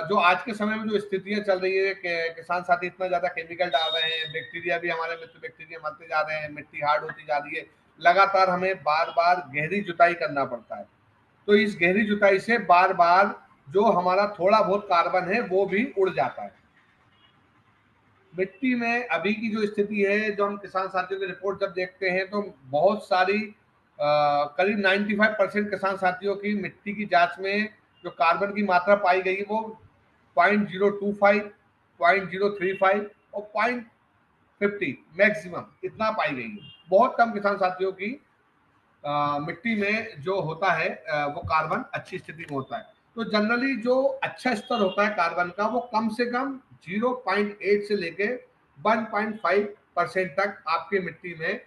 जो आज के समय में जो स्थितियां चल रही है कि किसान साथी इतना ज्यादा केमिकल डाल रहे हैं, बैक्टीरिया भी हमारे मित्र बैक्टीरिया मरते जा रहे हैं, मिट्टी हार्ड होती जा रही है, लगातार हमें बार बार गहरी जुताई करना पड़ता है। तो इस गहरी जुताई से बार बार जो हमारा थोड़ा बहुत कार्बन है वो भी उड़ जाता है। मिट्टी में अभी की जो स्थिति है, जो हम किसान साथियों की रिपोर्ट जब देखते हैं तो बहुत सारी करीब 95% किसान साथियों की मिट्टी की जांच में जो कार्बन की मात्रा पाई गई वो 0.025, 0.035 और 0.50 मैक्सिमम इतना पाई गई है। बहुत कम किसान साथियों की मिट्टी में जो होता है वो कार्बन अच्छी स्थिति में होता है। तो जनरली जो अच्छा स्तर होता है कार्बन का वो कम से कम 0.8 से लेके 1.5% तक आपके मिट्टी में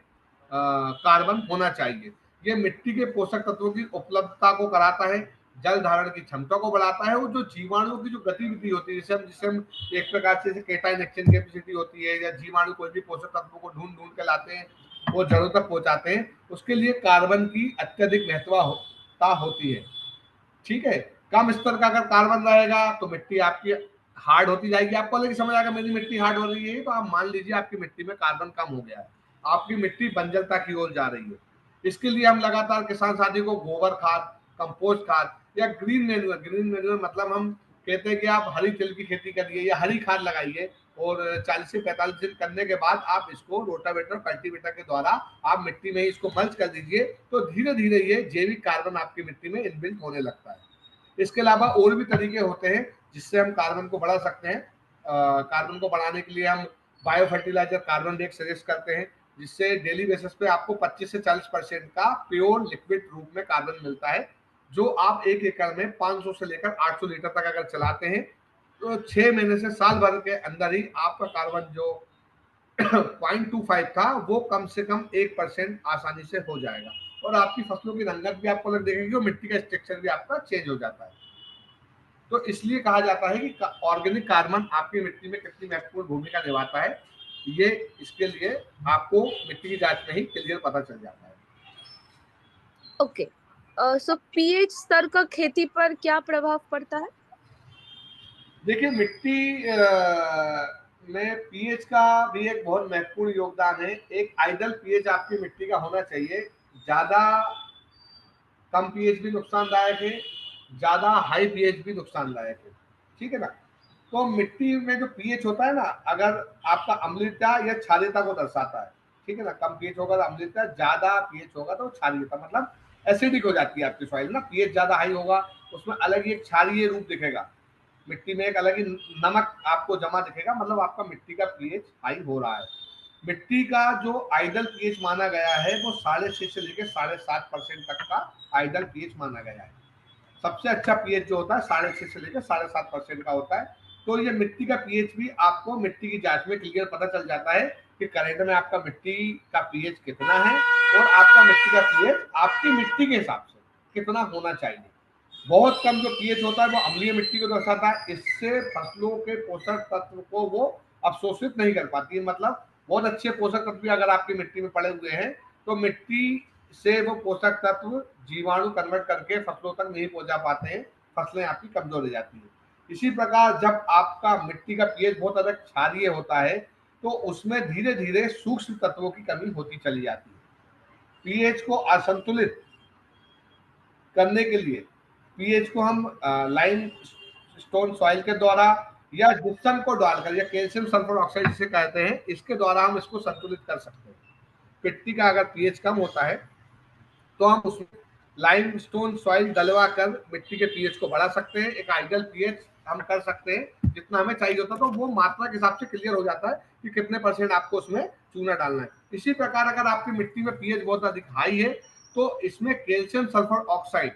कार्बन होना चाहिए। ये मिट्टी के पोषक तत्वों की उपलब्धता को कराता है, जल धारण की क्षमता को बढ़ाता है, और जो जीवाणुओं की जो गतिविधि होती है, जिसे हम एक प्रकार से केटाइन एक्सचेंज कैपेसिटी होती है, या जीवाणु कोई भी पोषक तत्वों को ढूंढ ढूंढ के लाते हैं, वो जड़ों तक पहुंचाते हैं, उसके लिए कार्बन की अत्यधिक महत्वता होती है। ठीक है, कम स्तर का अगर कार्बन रहेगा तो मिट्टी आपकी हार्ड होती जाएगी। आपको अलग समझ आएगा मेरी मिट्टी हार्ड हो रही है, तो आप मान लीजिए आपकी मिट्टी में कार्बन कम हो गया है, आपकी मिट्टी बंजरता की ओर जा रही है। इसके लिए हम लगातार किसान साथी को गोबर खाद, कंपोस्ट खाद या ग्रीन मैन्योर मतलब हम कहते हैं कि आप हरी तिल की खेती करिए या हरी खाद लगाइए, और 40 से 45 दिन करने के बाद आप इसको रोटावेटर कल्टीवेटर के द्वारा आप मिट्टी में ही इसको मल्च कर दीजिए, तो धीरे धीरे ये जैविक कार्बन आपकी मिट्टी में इनबिल्ट होने लगता है। इसके अलावा और भी तरीके होते हैं जिससे हम कार्बन को बढ़ा सकते हैं। कार्बन को बढ़ाने के लिए हम बायो फर्टिलाइजर कार्बन डेक सजेस्ट करते हैं, जिससे डेली बेसिस पे आपको 25 से 40% का प्योर लिक्विड रूप में कार्बन मिलता है, जो आप 1 एकड़ में 500 से लेकर 800 लीटर तक अगर चलाते हैं तो 6 महीने से साल भर के अंदर ही आपका कार्बन जो 0.25 था वो कम से कम 1% आसानी से हो जाएगा, और आपकी फसलों की रंगत भी आपको अलग देखेगी और मिट्टी का स्ट्रक्चर भी आपका चेंज हो जाता है। तो इसलिए कहा जाता है कि ऑर्गेनिक कार्बन आपकी मिट्टी में कितनी महत्वपूर्ण भूमिका निभाता है, ये इसके लिए आपको मिट्टी की जांच में ही क्लियर पता चल जाता है। ओके, सो पीएच स्तर का खेती पर क्या प्रभाव पड़ता है? देखिए, मिट्टी में पीएच का भी एक बहुत महत्वपूर्ण योगदान है। एक आइडल पीएच आपकी मिट्टी का होना चाहिए। ज्यादा कम पीएच भी नुकसानदायक है, ज्यादा हाई पीएच भी नुकसानदायक है। ठीक है ना? तो मिट्टी में जो पीएच होता है ना, अगर आपका अम्लता या क्षारीयता को दर्शाता है। ठीक है ना? कम पीएच होगा तो अम्लता, ज्यादा पीएच होगा तो क्षारीयता, मतलब एसिडिक हो जाती है आपकी सॉइल ना। पीएच ज्यादा हाई होगा, उसमें अलग ही एक क्षारीय रूप दिखेगा, मिट्टी में एक अलग ही नमक आपको जमा दिखेगा, मतलब आपका मिट्टी का पीएच हाई हो रहा है। मिट्टी का जो आइडल पीएच माना गया है वो 6.5 से लेकर 7.5% तक का आइडल पीएच माना गया है। सबसे अच्छा पीएच जो होता है 6.5 से लेकर 7.5% का होता है। तो ये मिट्टी का पीएच भी आपको मिट्टी की जांच में क्लियर पता चल जाता है कि करंट में आपका मिट्टी का पीएच कितना है, और आपका मिट्टी का पीएच आपकी मिट्टी के हिसाब से कितना होना चाहिए। बहुत कम जो पीएच होता है वो अम्लीय मिट्टी को दर्शाता है। इससे फसलों के पोषक तत्व को वो अवशोषित नहीं कर पाती है, मतलब बहुत अच्छे पोषक तत्व अगर आपकी मिट्टी में पड़े हुए हैं तो मिट्टी से वो पोषक तत्व जीवाणु कन्वर्ट करके फसलों तक नहीं पहुंचा पाते हैं, फसलें आपकी कमजोर हो जाती हैं। इसी प्रकार जब आपका मिट्टी का पीएच बहुत अधिक क्षारीय होता है तो उसमें धीरे धीरे सूक्ष्म तत्वों की कमी होती चली जाती है। पीएच को असंतुलित करने के लिए पीएच को हम लाइम स्टोन सॉइल के द्वारा या जिप्सम को डालकर या कैल्शियम सल्फर ऑक्साइड जिसे कहते हैं, इसके द्वारा हम इसको संतुलित कर सकते हैं। मिट्टी का अगर पीएच कम होता है तो हम उसमें लाइम स्टोन सॉइल डलवा कर मिट्टी के पीएच को बढ़ा सकते हैं। एक आइडियल पीएच हम कर सकते हैं जितना हमें चाहिए होता है, तो वो मात्रा के हिसाब से क्लियर हो जाता है कि कितने परसेंट आपको उसमें चूना डालना है। इसी प्रकार अगर आपकी मिट्टी में पीएच बहुत अधिक हाई है तो इसमें कैल्शियम सल्फर ऑक्साइड,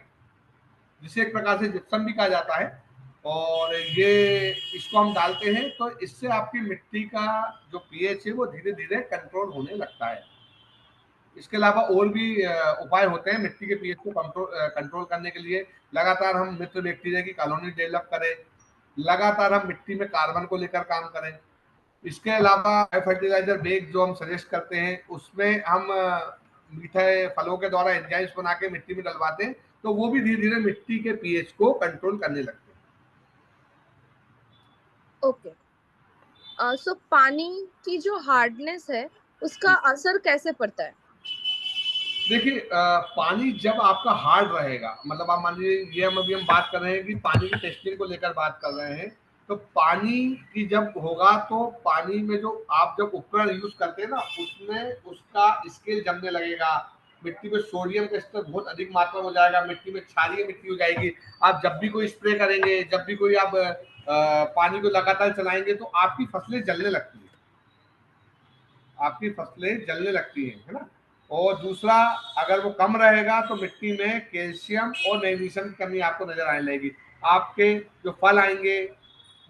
जिसे एक प्रकार से जिप्सम भी कहा जाता है, और ये इसको हम डालते हैं तो इससे आपकी मिट्टी का जो पीएच है वो धीरे धीरे कंट्रोल होने लगता है। इसके अलावा और भी उपाय होते हैं मिट्टी के पीएच को कंट्रोल करने के लिए। लगातार हम मित्र बैक्टीरिया की कॉलोनी डेवलप करें, लगातार हम मिट्टी में कार्बन को लेकर काम करें। इसके अलावा फर्टिलाइजर बेग जो हम सजेस्ट करते हैं उसमें हम मीठे फलों के द्वारा एंजाइम्स बना के मिट्टी में डलवाते हैं, तो वो भी धीरे धीरे मिट्टी के पीएच को कंट्रोल करने लगते हैं। ओके, सो पानी की जो हार्डनेस है उसका असर कैसे पड़ता है? देखिए, पानी जब आपका हार्ड रहेगा, मतलब आप मान लीजिए, ये हम बात कर रहे हैं कि पानी की टेस्टिंग को लेकर बात कर रहे हैं, तो पानी की जब होगा तो पानी में जो आप जब उपकरण यूज करते हैं ना उसमें उसका स्केल जमने लगेगा, मिट्टी में सोडियम का स्तर बहुत अधिक मात्रा में हो जाएगा, मिट्टी में क्षारीय मिट्टी हो जाएगी। आप जब भी कोई स्प्रे करेंगे, जब भी कोई आप पानी को लगातार चलाएंगे तो आपकी फसलें जलने लगती है, आपकी फसलें जलने लगती हैं, है ना? और दूसरा, अगर वो कम रहेगा तो मिट्टी में कैल्शियम और मैग्नीशियम की कमी आपको नजर आने लगेगी। आपके जो फल आएंगे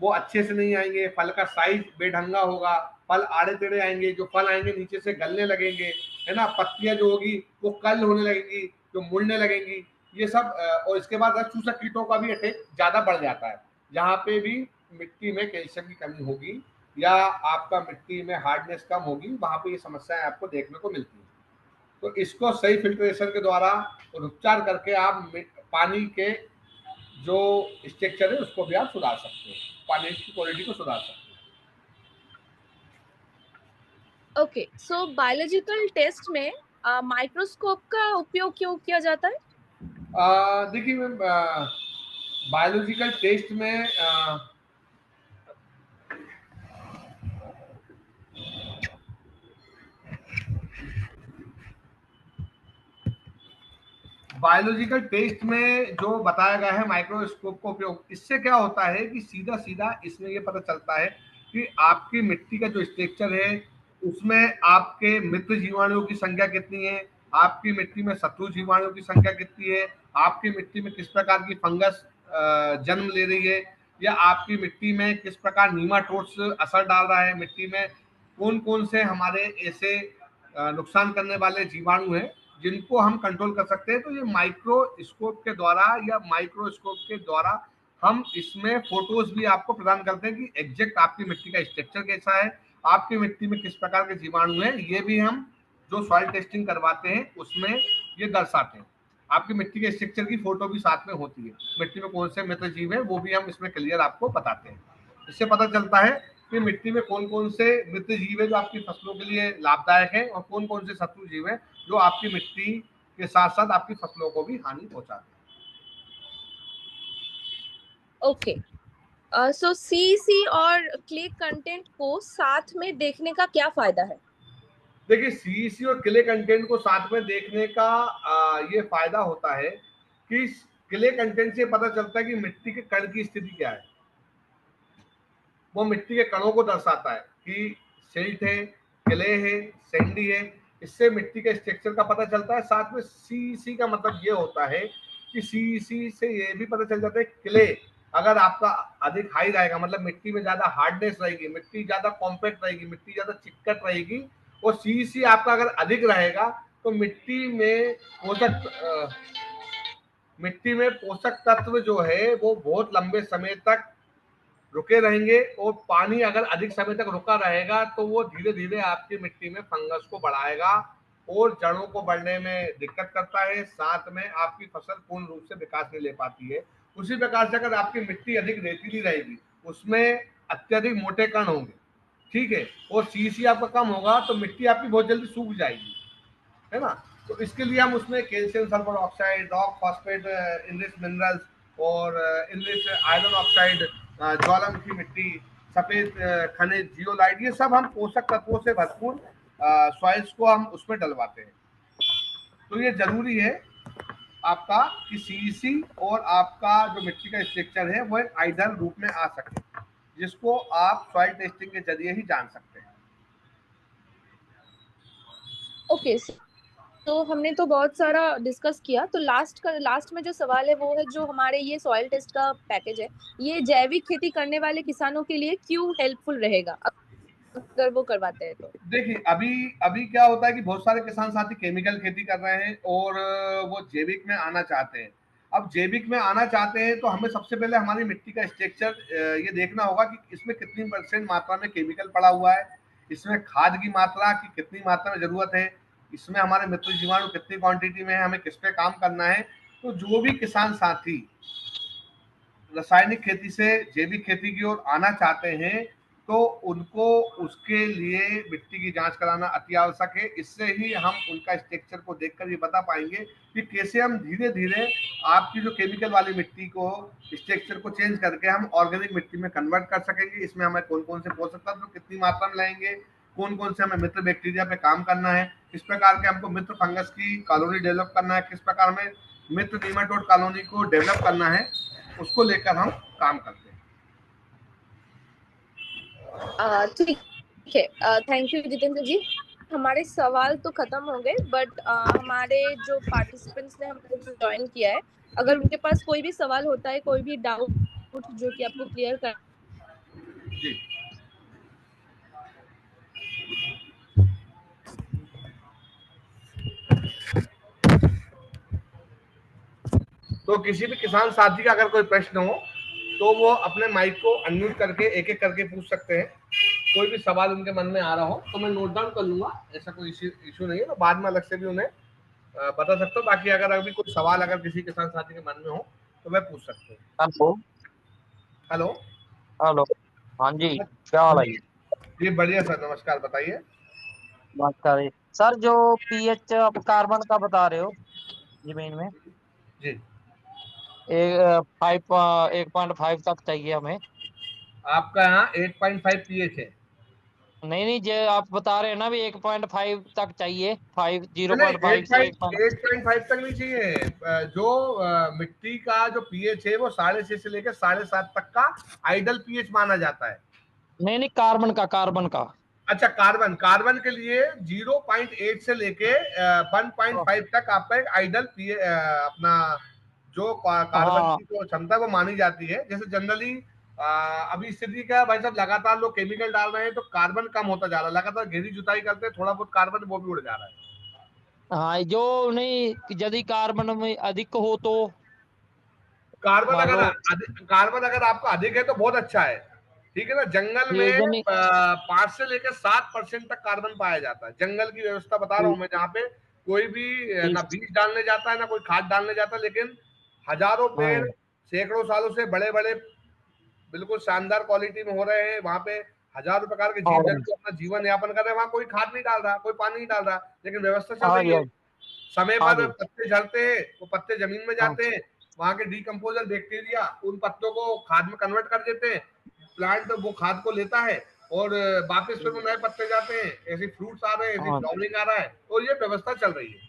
वो अच्छे से नहीं आएंगे, फल का साइज बेढंगा होगा, फल आड़े टेढ़े आएंगे, जो फल आएंगे नीचे से गलने लगेंगे, है ना, पत्तियां जो होगी वो कल होने लगेंगी, जो मुड़ने लगेंगी, ये सब। और इसके बाद चूसक कीटों का भी अटैक ज्यादा बढ़ जाता है। जहाँ पे भी मिट्टी में कैल्शियम की कमी होगी या आपका मिट्टी में हार्डनेस कम होगी, वहां पे ये समस्याएं आपको देखने को मिलती हैं। तो इसको सही फिल्ट्रेशन के द्वारा और उपचार करके आप पानी के जो स्ट्रक्चर है उसको भी आप सुधार सकते हो, पानी की क्वालिटी को सुधार सकते ओके, सो बायोलॉजिकल टेस्ट में माइक्रोस्कोप का उपयोग क्यों किया जाता है? देखिए मैम, बायोलॉजिकल टेस्ट में बायोलॉजिकल टेस्ट में जो बताया गया है माइक्रोस्कोप का उपयोग, इससे क्या होता है कि सीधा सीधा इसमें ये पता चलता है कि आपकी मिट्टी का जो स्ट्रक्चर है उसमें आपके मित्र जीवाणुओं की संख्या कितनी है, आपकी मिट्टी में शत्रु जीवाणुओं की संख्या कितनी है, आपकी मिट्टी में किस प्रकार की फंगस जन्म ले रही है, या आपकी मिट्टी में किस प्रकार नीमाटोड्स असर डाल रहा है, मिट्टी में कौन कौन से हमारे ऐसे नुकसान करने वाले जीवाणु हैं जिनको हम कंट्रोल कर सकते हैं। तो ये माइक्रोस्कोप के द्वारा या माइक्रोस्कोप के द्वारा हम इसमें फोटोज भी आपको प्रदान करते हैं कि एग्जैक्ट आपकी मिट्टी का स्ट्रक्चर कैसा है, आपकी मिट्टी में किस प्रकार के जीवाणु हैं, ये भी हम जो सॉइल टेस्टिंग करवाते हैं उसमें ये दर्शाते हैं। आपकी मिट्टी के स्ट्रक्चर की फोटो भी साथ में होती है, मिट्टी में कौन से मित्र जीव है वो भी हम इसमें क्लियर आपको बताते हैं। इससे पता चलता है कि मिट्टी में कौन कौन से मित्र जीव है जो आपकी फसलों के लिए लाभदायक है और कौन कौन से शत्रु जीव है जो आपकी मिट्टी के साथ साथ आपकी फसलों को भी हानि पहुंचाते हैं। ओके, सो सीईसी और क्ले कंटेंट को साथ में देखने का क्या फायदा है? देखिए सीईसी और क्ले कंटेंट को साथ में देखने का ये फायदा होता है कि क्ले कंटेंट से पता चलता है कि मिट्टी के कण की स्थिति क्या है, वो मिट्टी के कणों को दर्शाता है कि सिल्ट है, क्ले है, सैंडी है, इससे मिट्टी के स्ट्रक्चर का पता चलता है। साथ में सीईसी का मतलब ये होता है कि सीईसी से ये भी पता चल जाता है क्ले अगर आपका अधिक हाई रहेगा, मतलब मिट्टी में ज्यादा हार्डनेस रहेगी, मिट्टी ज्यादा कॉम्पैक्ट रहेगी, मिट्टी ज्यादा चिकट रहेगी, और सीईसी आपका अगर अधिक रहेगा तो मिट्टी में पोषक तत्व जो है वो बहुत लंबे समय तक रुके रहेंगे, और पानी अगर अधिक समय तक रुका रहेगा तो वो धीरे धीरे आपकी मिट्टी में फंगस को बढ़ाएगा और जड़ों को बढ़ने में दिक्कत करता है, साथ में आपकी फसल पूर्ण रूप से विकास नहीं ले पाती है। उसी प्रकार से अगर आपकी मिट्टी अधिक रेतीली रहेगी, उसमें अत्यधिक मोटे कण होंगे, ठीक है, और सीसी आपका कम होगा तो मिट्टी आपकी बहुत जल्दी सूख जाएगी, है ना। तो इसके लिए हम उसमें calcium sulphur oxide, rock phosphate enrich minerals और इनरिच आयरन ऑक्साइड, ज्वालामुखी मिट्टी, सफेद खनिज, जियोलाइट, ये सब हम पोषक तत्वों से भरपूर सॉइल्स को हम उसमें डलवाते हैं। तो ये जरूरी है आपका कि सीईसी और आपका जो मिट्टी का स्ट्रक्चर है वो एक आइडियल रूप में आ सके, जिसको आप सॉइल टेस्टिंग के जरिए ही जान सकते हैं। ओके, तो हमने तो बहुत सारा डिस्कस किया, तो लास्ट में जो सवाल है वो है, जो हमारे ये सॉइल टेस्ट का पैकेज है, ये जैविक खेती करने वाले किसानों के लिए क्यों हेल्पफुल रहेगा अगर वो करवाते हैं तो? देखिए अभी अभी क्या होता है कि बहुत सारे किसान साथी केमिकल खेती कर रहे हैं और वो जैविक में आना चाहते हैं। अब जैविक में आना चाहते हैं तो हमें सबसे पहले हमारी मिट्टी का स्ट्रक्चर ये देखना होगा कि इसमें कितनी % मात्रा में केमिकल पड़ा हुआ है, इसमें खाद की मात्रा की कितनी मात्रा में जरूरत है, इसमें हमारे मित्र जीवाणु कितनी क्वांटिटी में है, हमें किस पे काम करना है। तो जो भी किसान साथी रासायनिक खेती से जैविक खेती की ओर आना चाहते हैं तो उनको उसके लिए मिट्टी की जांच कराना अति आवश्यक है। इससे ही हम उनका स्ट्रक्चर को देखकर ये बता पाएंगे कि कैसे हम धीरे धीरे आपकी जो केमिकल वाली मिट्टी को स्ट्रक्चर को चेंज करके हम ऑर्गेनिक मिट्टी में कन्वर्ट कर सकेंगे। इसमें हमें कौन कौन से पोषक तत्व कितनी मात्रा में लाएंगे, कौन कौन से हमें मित्र बैक्टीरिया पे काम करना है, किस प्रकार के हमको मित्र फंगस की कॉलोनी डेवलप करना है, किस प्रकार में मित्र नीमाटोड कॉलोनी को डेवलप करना है, उसको लेकर हम काम करते हैं। ठीक है, थैंक यू जितेंद्र जी। हमारे सवाल तो खत्म हो गए, बट हमारे जो पार्टिसिपेंट्स ने हमारे ज्वाइन किया है अगर उनके पास कोई भी सवाल होता है, कोई भी डाउट जो कि आपको क्लियर कर। जी। तो किसी भी किसान साथी का अगर कोई प्रश्न हो तो वो अपने माइक को अनम्यूट करके एक एक करके पूछ सकते हैं। कोई भी सवाल उनके मन में आ रहा हो तो मैं नोट डाउन कर लूंगा, ऐसा कोई इशू नहीं है, तो बाद में अलग से भी उन्हें बता सकता हूँ। बाकी अगर अभी कोई सवाल अगर किसी किसान साथी के मन में हो तो मैं पूछ सकता हूँ। हेलो। हेलो। हेलो। हाँ जी, क्या हाल है? जी बढ़िया सर, नमस्कार, बताइए। नमस्कार जी। सर, जो पीएच आप कार्बन का बता रहे हो जमीन में, जी। एक 1.5 तक चाहिए हमें। आपका यहाँ 8.5 पीएच है? नहीं नहीं, जो आप बता रहे हैं ना भी 1.5 तक चाहिए, फाइव जीरो नहीं पॉइंट नहीं, फाइव से 1. 8.5 तक नहीं चाहिए। जो मिट्टी का जो पीएच है वो 6.5 से लेकर 7.5 तक का आइडल पीएच माना जाता है। नहीं नहीं, कार्बन का। अच्छा, कार्बन कार्बन के लिए 0.8 से लेके 1.5 तक आपका एक आइडल अपना जो कार्बन हाँ की जो क्षमता है वो मानी जाती है। जैसे जनरली अभी स्थिति क्या है भाई साहब, लगातार लोग केमिकल डाल रहे हैं तो कार्बन कम होता जा रहा है, लगातार गहरी जुताई करते हैं, थोड़ा बहुत कार्बन वो भी उड़ जा रहा है। हाँ, जो नहीं यदि कार्बन में अधिक हो तो मान लो कार्बन अगर आपका अधिक है तो बहुत अच्छा है, ठीक है ना। जंगल ये में जनी 5 से लेकर 7% तक कार्बन पाया जाता है। जंगल की व्यवस्था बता रहा हूं मैं, जहाँ पे कोई भी ना बीज डालने जाता है ना कोई खाद डालने जाता है, लेकिन हजारों पेड़ हाँ सैकड़ों सालों से बड़े बड़े बिल्कुल शानदार क्वालिटी में हो रहे हैं। वहां पे हजारों प्रकार के जीव हाँ जंतु अपना जीवन यापन कर रहे हैं, वहां कोई खाद नहीं डाल रहा, कोई पानी नहीं डाल रहा, लेकिन व्यवस्था चल हाँ रही जी, है। समय हाँ पर जी, पत्ते झड़ते हैं, वो पत्ते जमीन में हाँ जाते हैं, वहां के डिकम्पोजर बैक्टीरिया उन पत्तों को खाद में कन्वर्ट कर देते हैं। प्लांट वो खाद को लेता है और वापस फिर वो नए पत्ते जाते हैं, ऐसे फ्रूट्स आ रहे हैं, ऐसी हाँ। फ्लावरिंग आ रहा है, और ये व्यवस्था चल रही है।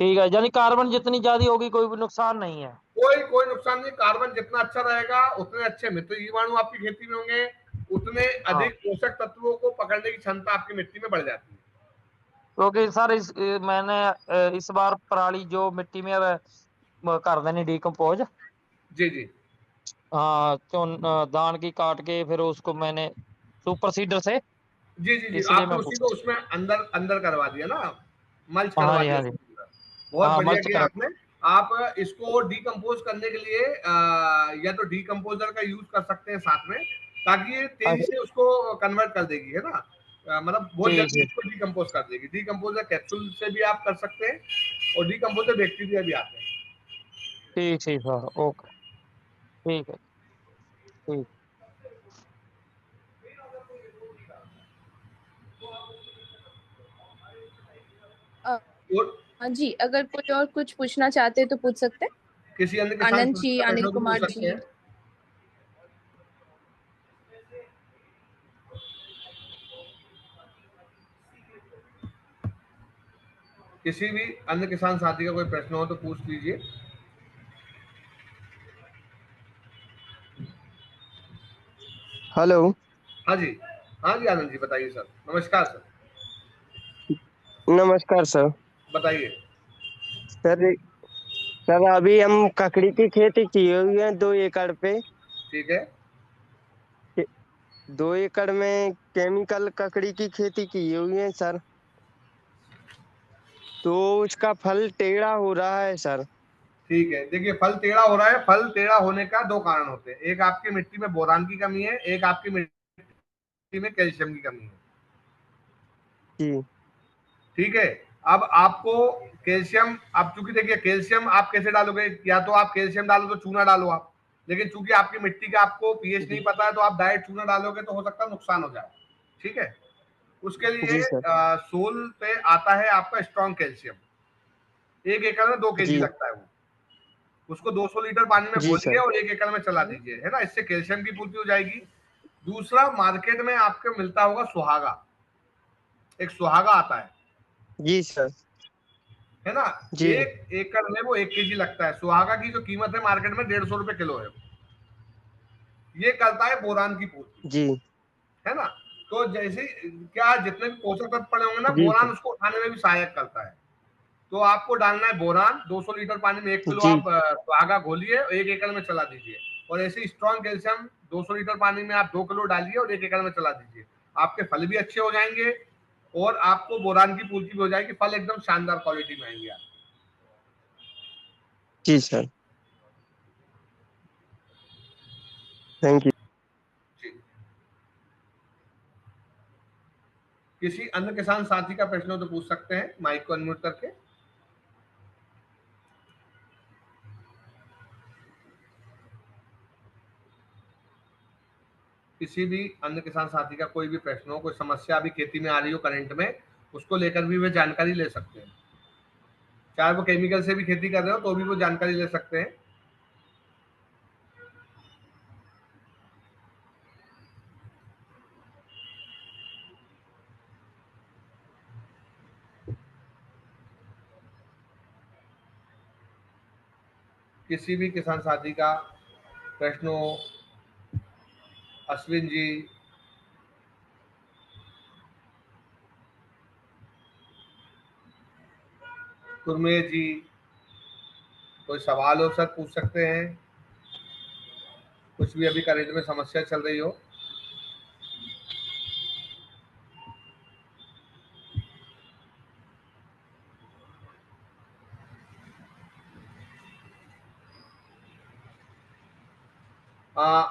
ठीक है, यानी कार्बन जितनी ज्यादा होगी कोई भी नुकसान नहीं है। कोई कोई नुकसान नहीं। कार्बन जितना अच्छा रहेगा उतने अच्छे मित्र जीवाणु आपकी खेती में होंगे, उतने हाँ, अधिक पोषक तत्वों को पकड़ने की क्षमता आपकी मिट्टी में बढ़ जाती है। क्योंकि सर मैंने इस बार पराली जो मिट्टी में अब कर देनी डिकम्पोज। जी जी हाँ, धान की काट के फिर उसको मैंने सुपर सीडर से, जी जी जी, इसलिए आपने मैं उसी पूछा। को उसमें अंदर अंदर करवा दिया ना, मल्च हाँ करवा जी, दिया हाँ जी। उसके अंदर। बहुत हाँ, बढ़िया मल्च किया कर। आपने। आप इसको डिकम्पोज करने के लिए या तो डिकम्पोजर का यूज कर सकते हैं साथ में, ताकि ये तेजी अच्छा, से उसको कन्वर्ट कर देगी, है ना। मतलब बहुत ठीक जल्दी है, इसको डिकम्पोज कर देगी। डिकम्पोजर कैप्सूल से भी आप कर सकते हैं, और डिकम्पोजर बैक्टीरिया भी आते हैं। ठीक ठीक सर, ओके, ठीक है, ठीक। अ, और हाँ जी, अगर कोई और कुछ पूछना चाहते हैं तो पूछ सकते हैं। किसी अन्य किसान आनंद से जी, का प्रश्न अनिल भी पूछ कुमार सकते जी। हैं। किसी भी अन्य किसान साथी का कोई प्रश्न हो तो पूछ लीजिए। हेलो। हाँ जी, हाँ जी आनंद जी, बताइए सर। नमस्कार सर, नमस्कार सर। बताइए। सर सर अभी हम ककड़ी की खेती किए हुए हैं 2 एकड़ पे। ठीक है। 2 एकड़ में केमिकल ककड़ी की खेती की हुई है सर, तो उसका फल टेढ़ा हो रहा है सर। ठीक है, देखिए फल टेढ़ा हो रहा है। फल टेढ़ा होने का दो कारण होते हैं, एक आपकी मिट्टी में बोरान की कमी है, एक आपकी मिट्टी में कैल्शियम की कमी है। जी ठीक है। अब आपको कैल्शियम, अब चूंकि देखिए कैल्शियम आप कैसे डालोगे, या तो आप कैल्शियम डालो तो चूना डालो आप, लेकिन चूंकि आपकी मिट्टी का आपको पीएच नहीं जी पता है तो आप डायरेक्ट चूना डालोगे तो हो सकता है नुकसान हो जाए। ठीक है। उसके लिए जी सर। सोल पे आता है आपका स्ट्रॉन्ग कैल्शियम। 1 एकड़ में 2 kg जी लगता है वो। उसको 200 लीटर पानी में जी घोलिए सर। और 1 एकड़ में चला दीजिए, है ना। इससे कैल्शियम की पूर्ति हो जाएगी। दूसरा, मार्केट में आपको मिलता होगा सुहागा, एक सुहागा आता जी सर। है ना। जी 1 एकड़ में वो 1 kg लगता है। सुहागा की जो कीमत है मार्केट में 150 रुपए किलो है। ये करता है बोरान की पूर्ति, जी है ना। तो जैसे क्या जितने भी पोषक तत्व पड़े होंगे ना, जी बोरान सर। उसको उठाने में भी सहायक करता है। तो आपको डालना है बोरान। 200 लीटर पानी में 1 किलो जी। आप सुहागा घोलिए, 1 एकड़ में चला दीजिए। और ऐसे स्ट्रॉन्ग कैल्शियम 200 लीटर पानी में आप 2 किलो डालिए और 1 एकड़ में चला दीजिए। आपके फल भी अच्छे हो जाएंगे और आपको बोरान की पूर्ति भी हो जाएगी, फल एकदम शानदार क्वालिटी में आएंगे आप। जी सर, थैंक यू। जी। किसी अन्य किसान साथी का प्रश्न हो तो पूछ सकते हैं, माइक को अनम्यूट करके। किसी भी अन्य किसान साथी का कोई भी प्रश्न हो, कोई समस्या अभी खेती में आ रही हो करंट में, उसको लेकर भी वे जानकारी ले सकते हैं। चाहे वो केमिकल से भी खेती कर रहे हो तो भी वो जानकारी ले सकते हैं। किसी भी किसान साथी का प्रश्न हो, अश्विन जी, कुरमेश जी, कोई सवाल हो सर पूछ सकते हैं। कुछ भी अभी करंट में समस्या चल रही हो।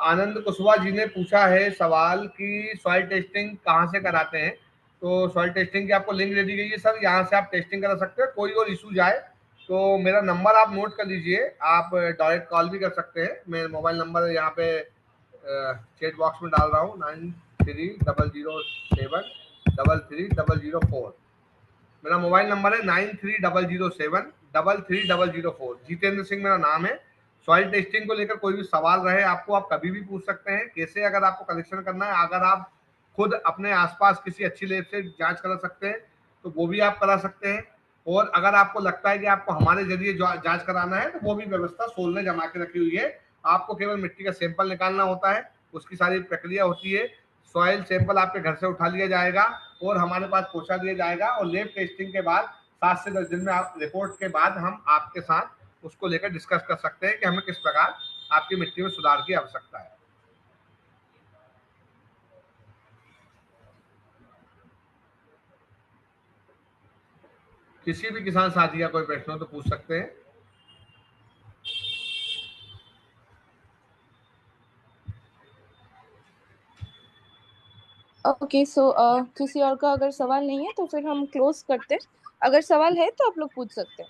आनंद कुशवाहा जी ने पूछा है सवाल कि सॉइल टेस्टिंग कहाँ से कराते हैं। तो सॉइल टेस्टिंग की आपको लिंक दे दी गई है सर, यहाँ से आप टेस्टिंग करा सकते हैं। कोई और इशू जाए तो मेरा नंबर आप नोट कर लीजिए, आप डायरेक्ट कॉल भी कर सकते हैं। मैं मोबाइल नंबर यहाँ पे चैट बॉक्स में डाल रहा हूँ, 9307330004। मेरा मोबाइल नंबर है 9307330004। जितेंद्र सिंह मेरा नाम है। सॉइल टेस्टिंग को लेकर कोई भी सवाल रहे आपको, आप कभी भी पूछ सकते हैं। कैसे अगर आपको कलेक्शन करना है, अगर आप खुद अपने आसपास किसी अच्छी लैब से जांच करा सकते हैं तो वो भी आप करा सकते हैं। और अगर आपको लगता है कि आपको हमारे जरिए जांच कराना है तो वो भी व्यवस्था सोल ने जमा के रखी हुई है। आपको केवल मिट्टी का सैंपल निकालना होता है, उसकी सारी प्रक्रिया होती है। सॉइल सैंपल आपके घर से उठा लिया जाएगा और हमारे पास पहुंचा दिया जाएगा और लैब टेस्टिंग के बाद 7 से 10 दिन में आप रिपोर्ट के बाद हम आपके साथ उसको लेकर डिस्कस कर सकते हैं कि हमें किस प्रकार आपकी मिट्टी में सुधार की आवश्यकता है। किसी भी किसान साथी का कोई प्रश्न हो तो पूछ सकते हैं। ओके सो किसी और का अगर सवाल नहीं है तो फिर हम क्लोज करते हैं। अगर सवाल है तो आप लोग पूछ सकते हैं।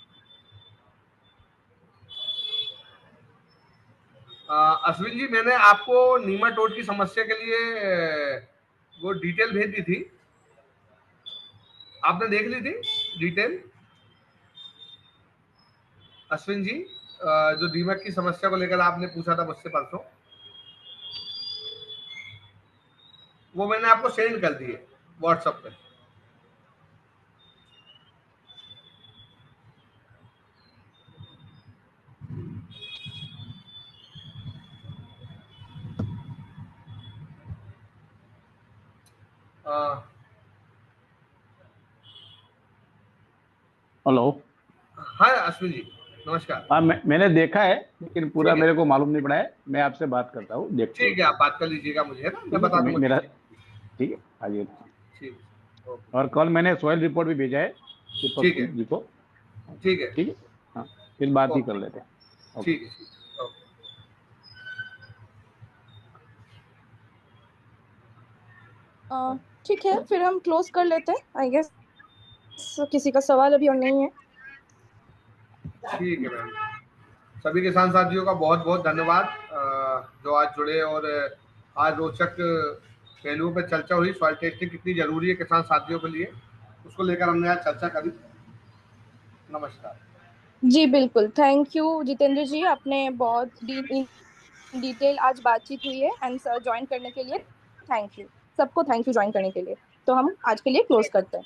अश्विन जी, मैंने आपको नीमाटोड की समस्या के लिए वो डिटेल भेज दी थी, आपने देख ली थी डिटेल? अश्विन जी, जो दीमक की समस्या को लेकर आपने पूछा था मुझसे परसों, वो मैंने आपको सेंड कर दिए व्हाट्सएप पे। हेलो। हाँ अश्विन जी, नमस्कार। हाँ, मैंने देखा है लेकिन पूरा ठीक है, मेरे को मालूम नहीं पड़ा है। मैं आपसे बात करता हूँ, देखते ठीक है, आप बात कर लीजिएगा मुझे, है ना, मैं ठीक बता है। दूंगा। मेरा ठीक है, आइए। ठीक, ओके, और कल मैंने सॉइल रिपोर्ट भी भेजा है दीपक ठीक है, जी को। ठीक है, ठीक है, हाँ, फिर बात ही कर ओके, लेते हैं। ओके। ठीक है, ओके। ठीक है, फिर हम क्लोज कर लेते हैं। आई गेस किसी का सवाल अभी और नहीं है। ठीक है मैम, सभी किसान साथियों का बहुत बहुत धन्यवाद जो आज जुड़े और आज रोचक पहलुओं पर चर्चा हुई। सॉइल टेस्टिंग कितनी जरूरी है किसान साथियों के लिए, उसको लेकर हमने आज चर्चा करी। नमस्कार। जी बिल्कुल, थैंक यू जितेंद्र जी, आपने बहुत डिटेल आज बातचीत हुई है आंसर ज्वाइन करने के लिए। थैंक यू सबको, थैंक यू ज्वाइन करने के लिए। तो हम आज के लिए क्लोज करते हैं।